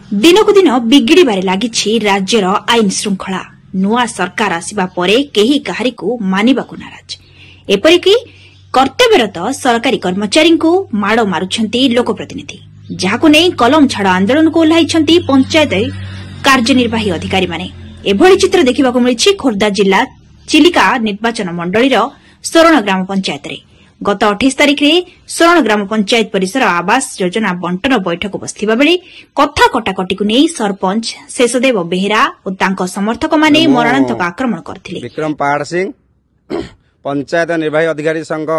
दिनकु दिन बिगिड़बारे लागिछि राज्यर आईन श्रृंखला। नुआ सरकार आसिबा परे केही काहारिकु मानिबाकु नाराज। एपरिकी कर्तव्यरत सरकारी कर्मचारी को माड़ मारुछंती लोकप्रतिनिधि, जहाकु नै कलम छाड़ आंदोलन को ओह्लाइछंती पंचायत कार्यनिर्वाही अधिकारी माने। एभଳି चित्र देखिबाकु मिलिछि खोर्धा जिला चिलिका निर्वाचन मंडलीर सोरण ग्राम पंचायत रे। गत 28 तारिख रे सोरण ग्राम पंचायत परिसर आवास योजना बंटन बैठक बसिथिबा बेले कथा कटाकटी को नै सरपंच शेषदेव बेहेरा और तांको समर्थक माने मरणांतक आक्रमण करथिले। विक्रम पहाड़ सिंह, पंचायत निर्वाही अधिकारी संघ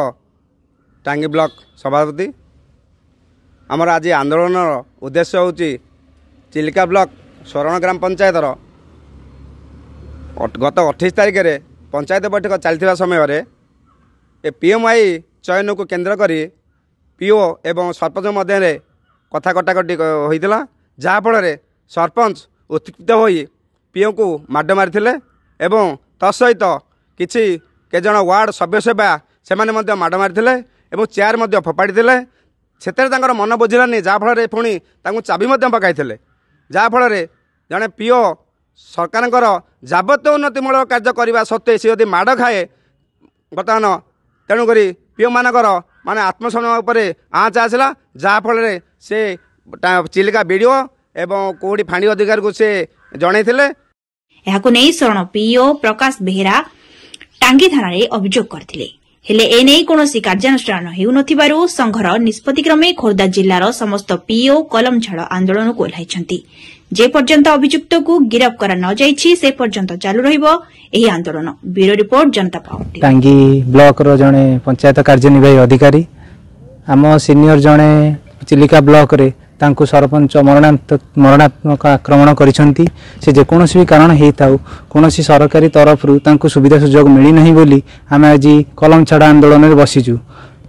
टांगी ब्लॉक सभापति। आमर आज आंदोलन उद्देश्य होची चिलिका ब्लॉक सोरण ग्राम पंचायत गत 28 तारिख रे पंचायत बैठक चलता समय रे पीएमआई चयन को केन्द्र करी पीओ एवं सरपंच मध्य कथा कटाकटी होता, जहाँफल सरपंच उत्क्षिप्त हो पीओ को माड मारी एवं तसहित किसी केजन वार्ड सभ्य सेवा से माड मारी चेयर फोपाड़ी से मन बुझिलानी, जहाँफल पुणी चाबी पकाई जहाँफल जड़े पीओ सरकार जाबत उन्नतिमूलक कार्य करने सत्वे सी यदि माड़ खाए बर्तमान तेणुक पीओ मानकर माने आत्मसम्मान उपर आँच आसला, जहाँफल से चिलिका बीडीओ एवं कोड़ी फाणी अधिकारी को से जनईथिले। एहाकु नै शरण पीओ प्रकाश बेहेरा टांगी थाना रे अभियोग करथिले, हेले एने कोनोसी कार्यानुष्ठान हेउ नथिबारु संघर निष्पत्ति क्रमे खोर्धा जिल्लार समस्त पीओ कलम छाड़ आंदोलन को ओह्लाइछंती। जे पर्यंत अभियुक्त को गिरफ करा न जाइछि से पर्यंत चालू रहिबो एही आंदोलन। ब्यूरो रिपोर्ट जनता पार्टी। टांगी ब्लॉक रो जणे पंचायत कार्यनिर्वाही अधिकारी आम सीनियर जणे चिलिका ब्लॉक रे तांको सरपंच मरणात्मक आक्रमण करिसंती। से जे कोनोसी भी कारण हेताउ कोनोसी सरकारी तरफरु तांको सुविधा सुजोग मिली नहीं बोली आमे आज कलम छाड़ आंदोलन रे बसिजु।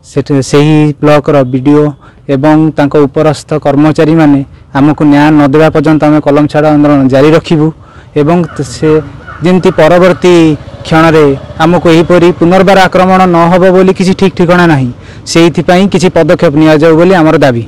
सेही ब्लॉक रो वीडियो एवं तांको उपरस्थ कर्मचारी माने आमको न्याय न देवा पर्यंत आमे कलम छाड़ आंदोलन जारी रखिबु एवं से जेंति परवर्ती क्षण रे आमको एहीपरि पुनर्बार आक्रमण न होबो बोली किछि ठीक ठिकाना नाही, सेहिथि पई किछि पदक्षेप निया जाउ बोली हमर दाबी।